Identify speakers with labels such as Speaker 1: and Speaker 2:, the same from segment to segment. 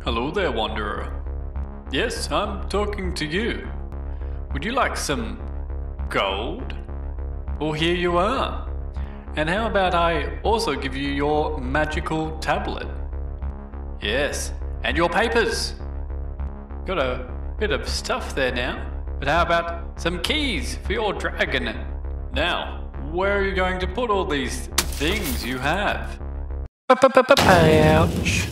Speaker 1: Hello there, Wanderer. Yes, I'm talking to you. Would you like some gold? Well, here you are. And how about I also give you your magical tablet? Yes, and your papers. Got a bit of stuff there now. But how about some keys for your dragon? Now, where are you going to put all these things you have? Ouch.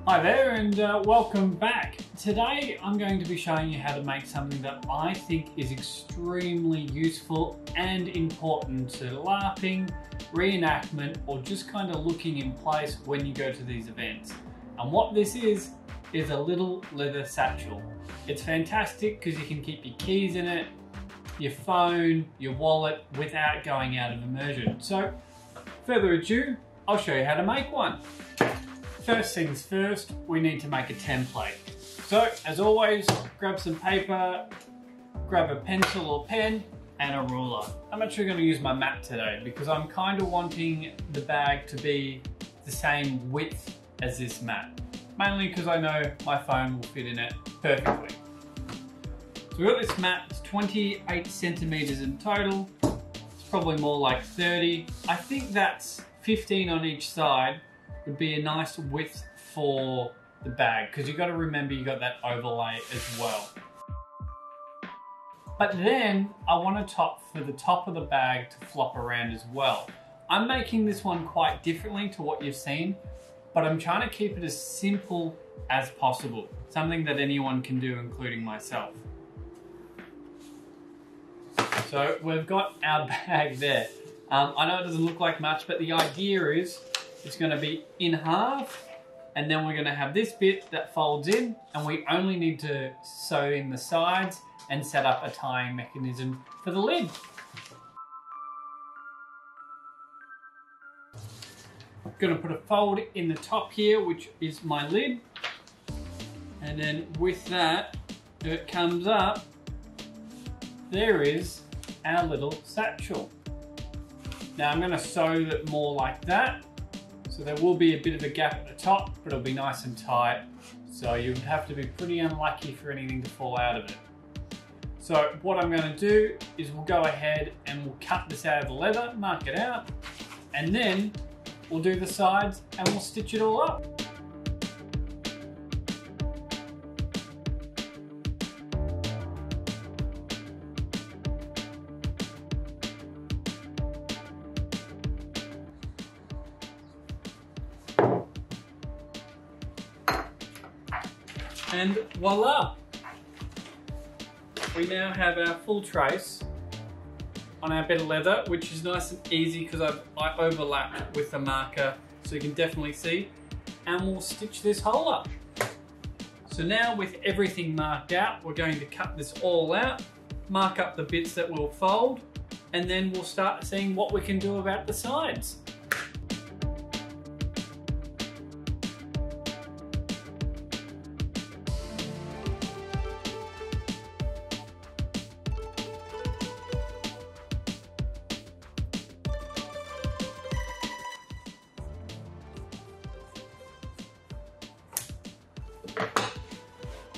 Speaker 2: Hi there and welcome back. Today I'm going to be showing you how to make something that I think is extremely useful and important to LARPing, reenactment, or just kind of looking in place when you go to these events. And what this is a little leather satchel. It's fantastic because you can keep your keys in it, your phone, your wallet without going out of immersion. So further ado, I'll show you how to make one. First things first, we need to make a template. So, as always, grab some paper, grab a pencil or pen, and a ruler. I'm actually going to use my mat today because I'm kind of wanting the bag to be the same width as this mat. Mainly because I know my phone will fit in it perfectly. So we've got this mat, it's 28 centimeters in total. It's probably more like 30. I think that's 15 on each side. Would be a nice width for the bag because you got to remember you got that overlay as well. But then I want to for the top of the bag to flop around as well. I'm making this one quite differently to what you've seen, but I'm trying to keep it as simple as possible. Something that anyone can do, including myself. So we've got our bag there. I know it doesn't look like much, but the idea is it's going to be in half, and then we're going to have this bit that folds in, and we only need to sew in the sides and set up a tying mechanism for the lid. I'm going to put a fold in the top here, which is my lid, and then with that, if it comes up, there is our little satchel. Now I'm going to sew it more like that. So there will be a bit of a gap at the top, but it'll be nice and tight. So you would have to be pretty unlucky for anything to fall out of it. So what I'm going to do is we'll go ahead and we'll cut this out of the leather, mark it out, and then we'll do the sides and we'll stitch it all up. And voila! We now have our full trace on our bit of leather, which is nice and easy because I overlapped with the marker so you can definitely see. And we'll stitch this hole up. So now with everything marked out, we're going to cut this all out, mark up the bits that will fold, and then we'll start seeing what we can do about the sides.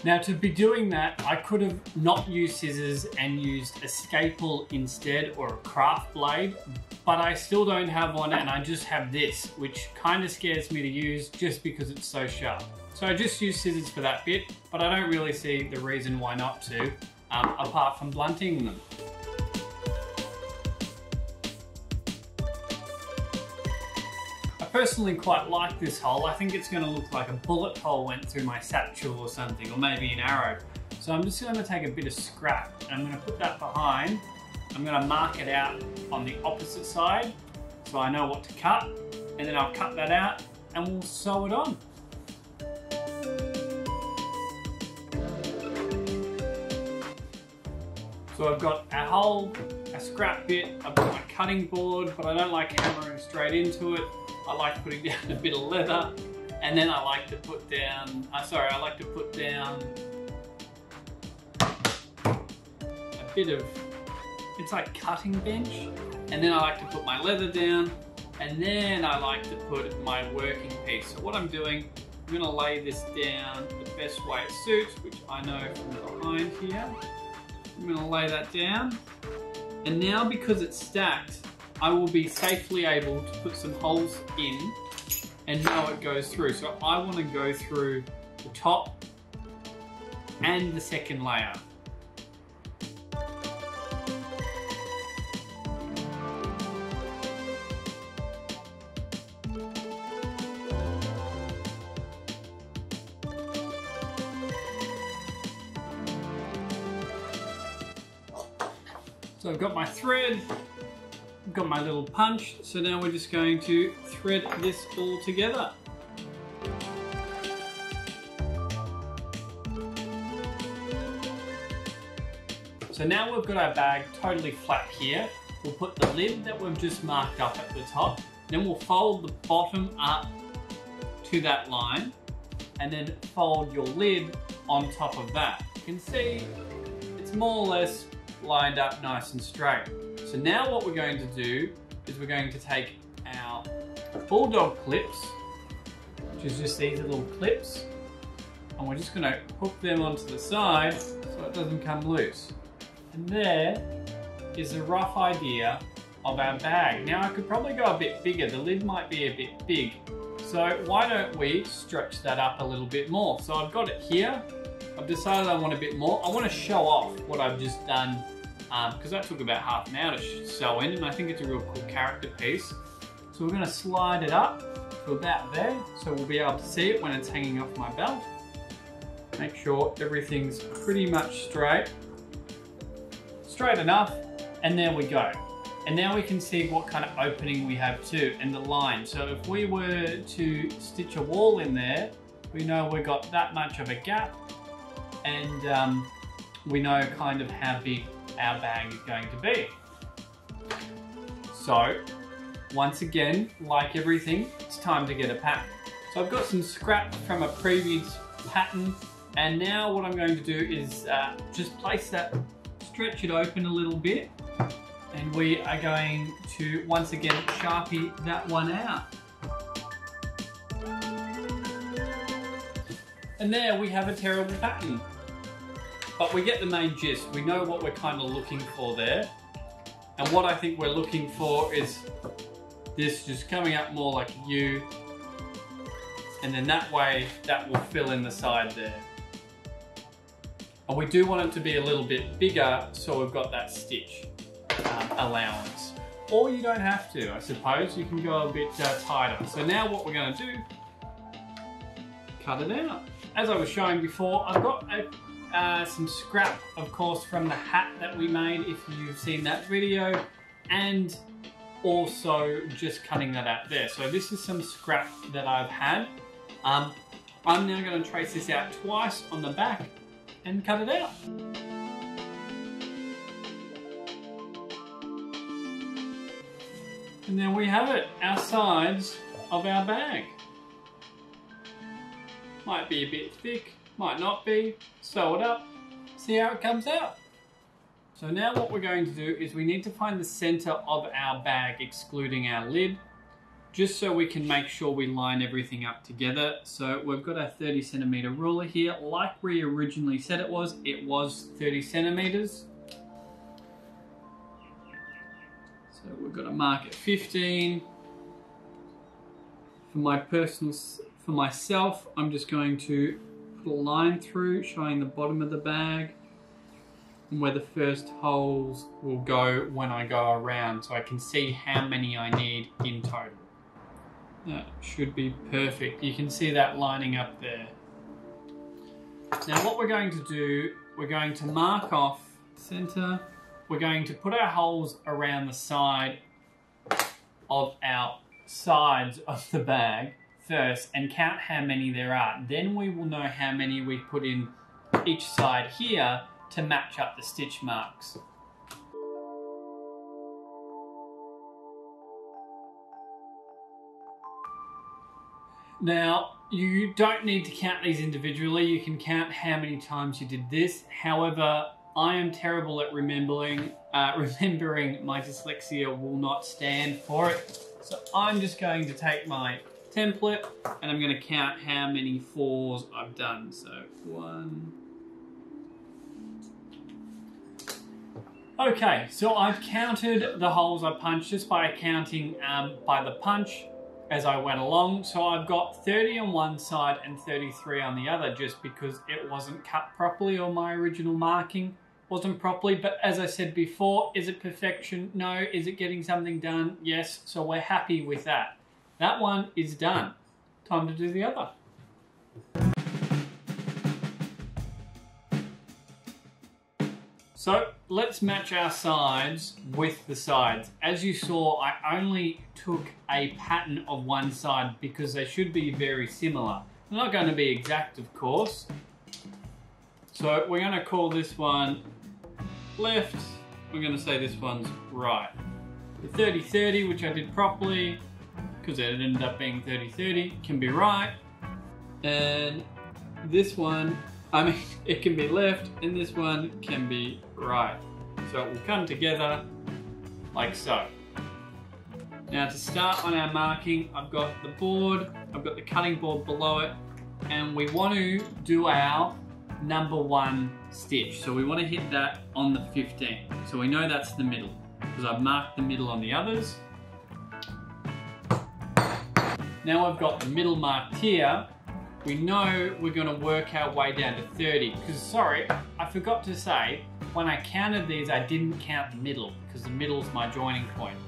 Speaker 2: Now to be doing that, I could have not used scissors and used a staple instead or a craft blade, but I still don't have one and I just have this, which kind of scares me to use just because it's so sharp. So I just use scissors for that bit, but I don't really see the reason why not to, apart from blunting them. I personally quite like this hole. I think it's going to look like a bullet hole went through my satchel or something, or maybe an arrow. So I'm just going to take a bit of scrap and I'm going to put that behind. I'm going to mark it out on the opposite side so I know what to cut, and then I'll cut that out and we'll sew it on. So I've got a hole, a scrap bit, I've got my cutting board, but I don't like hammering straight into it. I like putting down a bit of leather, and then I like to put down, I like to put down a bit of, it's like cutting bench, and then I like to put my leather down, and then I like to put my working piece. So what I'm doing I'm gonna lay this down the best way it suits, which I know from behind here. I'm gonna lay that down. And now because it's stacked, I will be safely able to put some holes in and know it goes through. So I wanna go through the top and the second layer. So I've got my thread, I've got my little punch, so now we're just going to thread this all together. So now we've got our bag totally flat here. We'll put the lid that we've just marked up at the top, then we'll fold the bottom up to that line, and then fold your lid on top of that. You can see it's more or less lined up nice and straight. So now what we're going to do is we're going to take our bulldog clips, which is just these little clips, and we're just going to hook them onto the side so it doesn't come loose. And there is a rough idea of our bag. Now I could probably go a bit bigger, the lid might be a bit big, so why don't we stretch that up a little bit more? So I've got it here, I've decided I want a bit more. I want to show off what I've just done because that took about half an hour to sew in, and I think it's a real cool character piece. So we're going to slide it up to about there, so we'll be able to see it when it's hanging off my belt. Make sure everything's pretty much straight enough, and there we go. And now we can see what kind of opening we have too, and the line. So if we were to stitch a wall in there, we know we've got that much of a gap, and we know kind of how big our bag is going to be. So once again, like everything, it's time to get a pattern. So I've got some scrap from a previous pattern, and now what I'm going to do is just place that, stretch it open a little bit, and we are going to once again Sharpie that one out. And there we have a terrible pattern. But we get the main gist. We know what we're kind of looking for there. And what I think we're looking for is this just coming up more like a U. And then that way, that will fill in the side there. And we do want it to be a little bit bigger, so we've got that stitch allowance. Or you don't have to, I suppose. You can go a bit tighter. So now what we're going to do, cut it out. As I was showing before, I've got some scrap, of course, from the hat that we made, if you've seen that video, and also just cutting that out there. So this is some scrap that I've had. I'm now going to trace this out twice on the back and cut it out. And there we have it, our sides of our bag. Might be a bit thick, might not be. Sew it up, see how it comes out. So now what we're going to do is we need to find the center of our bag, excluding our lid, just so we can make sure we line everything up together. So we've got our 30 centimeter ruler here. Like we originally said it was 30 centimeters. So we've got to mark at 15. For myself, I'm just going to put a line through showing the bottom of the bag and where the first holes will go when I go around, so I can see how many I need in total. That should be perfect. You can see that lining up there. Now what we're going to do, we're going to mark off center. We're going to put our holes around the side of our sides of the bag first and count how many there are. Then we will know how many we put in each side here to match up the stitch marks. Now, you don't need to count these individually. You can count how many times you did this. However, I am terrible at remembering my dyslexia will not stand for it. So I'm just going to take my template, and I'm going to count how many 4s I've done. So 1. Okay, so I've counted the holes I punched just by counting by the punch as I went along. So I've got 30 on one side and 33 on the other, just because it wasn't cut properly, or my original marking wasn't properly. But as I said before, is it perfection? No. Is it getting something done? Yes. So we're happy with that. That one is done. Time to do the other. So let's match our sides with the sides. As you saw, I only took a pattern of one side because they should be very similar. They're not going to be exact, of course. So we're going to call this one left. We're going to say this one's right. The 30-30, which I did properly, because it ended up being 30-30, can be right. And this one, it can be left, and this one can be right. So it will come together like so. Now to start on our marking, I've got the board, I've got the cutting board below it, and we want to do our number 1 stitch. So we want to hit that on the 15. So we know that's the middle, because I've marked the middle on the others. Now I've got the middle marked here. We know we're going to work our way down to 30, because sorry, I forgot to say, when I counted these, I didn't count the middle, because the middle's my joining point.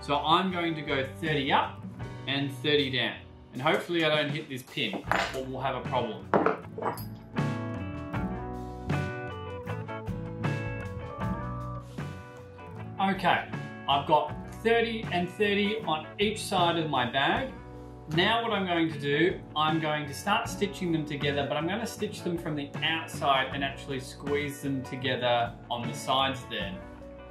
Speaker 2: So I'm going to go 30 up and 30 down. And hopefully I don't hit this pin, or we'll have a problem. Okay, I've got 30 and 30 on each side of my bag. Now what I'm going to do, I'm going to start stitching them together, but I'm going to stitch them from the outside and actually squeeze them together on the sides there.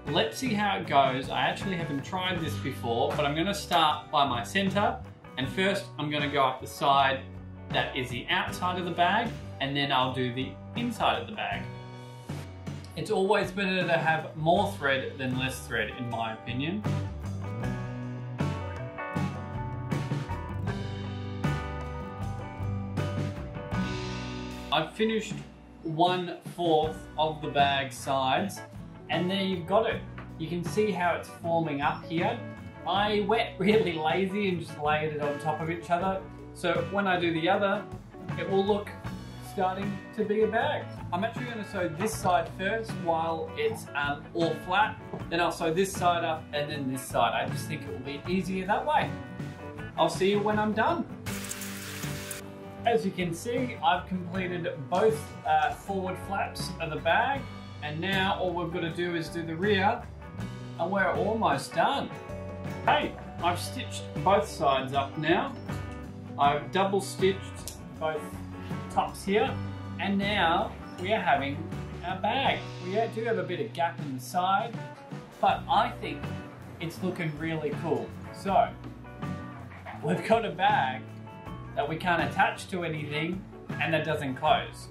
Speaker 2: Let's see how it goes. I actually haven't tried this before, but I'm going to start by my center, and first I'm going to go up the side that is the outside of the bag, and then I'll do the inside of the bag. It's always better to have more thread than less thread, in my opinion. I've finished 1/4 of the bag sides, and there you've got it. You can see how it's forming up here. I went really lazy and just layered it on top of each other. So when I do the other, it will look starting to be a bag. I'm actually going to sew this side first while it's all flat. Then I'll sew this side up and then this side. I just think it will be easier that way. I'll see you when I'm done. As you can see, I've completed both forward flaps of the bag, and now all we've got to do is do the rear, and we're almost done. Hey, I've stitched both sides up now. I've double stitched both tops here, and now we are having our bag. We do have a bit of gap in the side, but I think it's looking really cool. So, we've got a bag that we can't attach to anything and that doesn't close.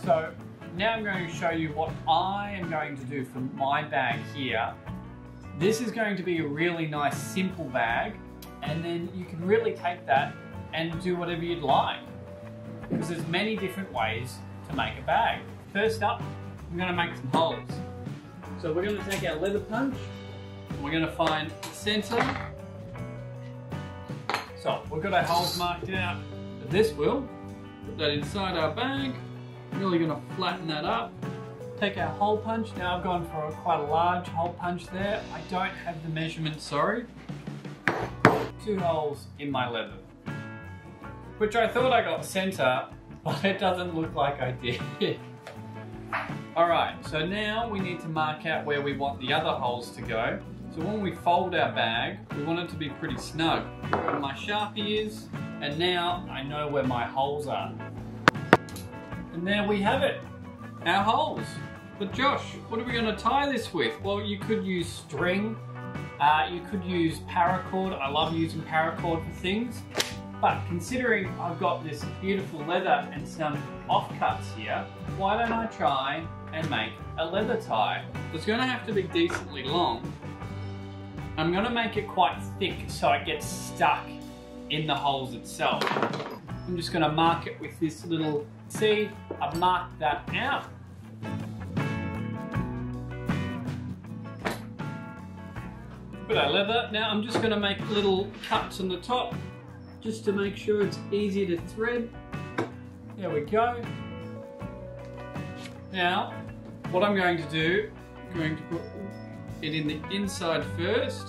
Speaker 2: So now I'm going to show you what I am going to do for my bag here. This is going to be a really nice simple bag, and then you can really take that and do whatever you'd like, because there's many different ways to make a bag. First up, I'm going to make some holes. So we're going to take our leather punch, and we're going to find the center. So we've got our holes marked out with this wheel, put that inside our bag, really going to flatten that up. Take our hole punch. Now I've gone for quite a large hole punch there. I don't have the measurement, sorry. 2 holes in my leather, which I thought I got center, but it doesn't look like I did. Alright, so now we need to mark out where we want the other holes to go. So when we fold our bag, we want it to be pretty snug. Where my Sharpie is, and now I know where my holes are. And there we have it, our holes. But Josh, what are we going to tie this with? Well, you could use string, you could use paracord. I love using paracord for things. But considering I've got this beautiful leather and some offcuts here, why don't I try and make a leather tie? It's going to have to be decently long. I'm going to make it quite thick so it gets stuck in the holes itself. I'm just going to mark it with this little C. I've marked that out. Bit of leather. Now I'm just going to make little cuts on the top just to make sure it's easy to thread. There we go. Now what I'm going to do, I'm going to put it in the inside first,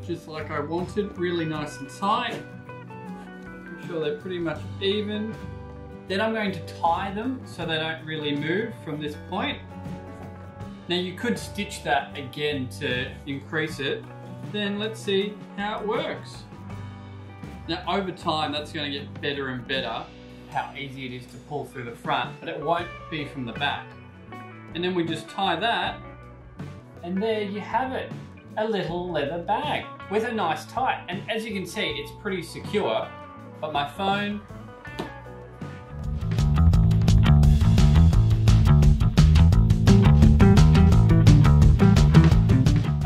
Speaker 2: just like I wanted, really nice and tight. Make sure they're pretty much even. Then I'm going to tie them so they don't really move from this point. Now you could stitch that again to increase it. Then let's see how it works. Now over time that's going to get better and better, how easy it is to pull through the front, but it won't be from the back. And then we just tie that, and there you have it. A little leather bag with a nice tie. And as you can see, it's pretty secure, but my phone,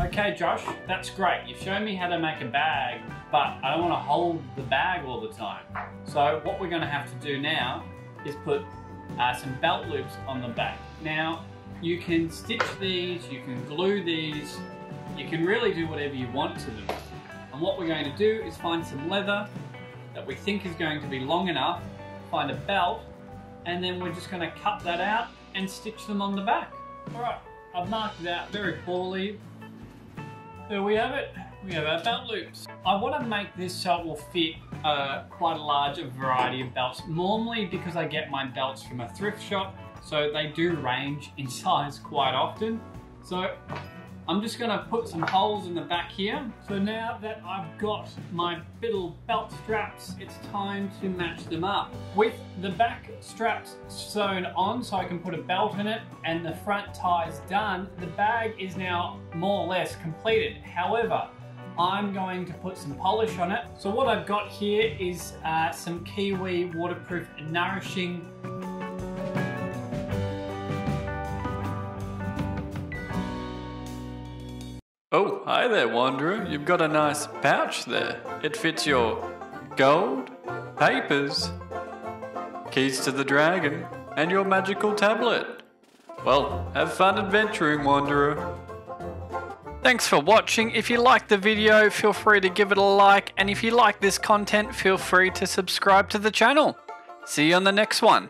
Speaker 2: okay Josh, that's great. You've shown me how to make a bag, but I don't want to hold the bag all the time. So what we're going to have to do now is put some belt loops on the back. Now you can stitch these, you can glue these, you can really do whatever you want to them. And what we're going to do is find some leather that we think is going to be long enough, find a belt, and then we're just going to cut that out and stitch them on the back. Alright, I've marked it out very poorly. There we have it. We have our belt loops. I want to make this so it will fit quite a large variety of belts. Normally because I get my belts from a thrift shop, so they do range in size quite often. So I'm just going to put some holes in the back here. So now that I've got my little belt straps, it's time to match them up. With the back straps sewn on so I can put a belt in it and the front ties done, the bag is now more or less completed. However, I'm going to put some polish on it. So what I've got here is some Kiwi waterproof and nourishing.
Speaker 1: Oh, hi there, Wanderer. You've got a nice pouch there. It fits your gold, papers, keys to the dragon, and your magical tablet. Well, have fun adventuring, Wanderer. Thanks for watching. If you liked the video, feel free to give it a like, and if you like this content, feel free to subscribe to the channel. See you on the next one.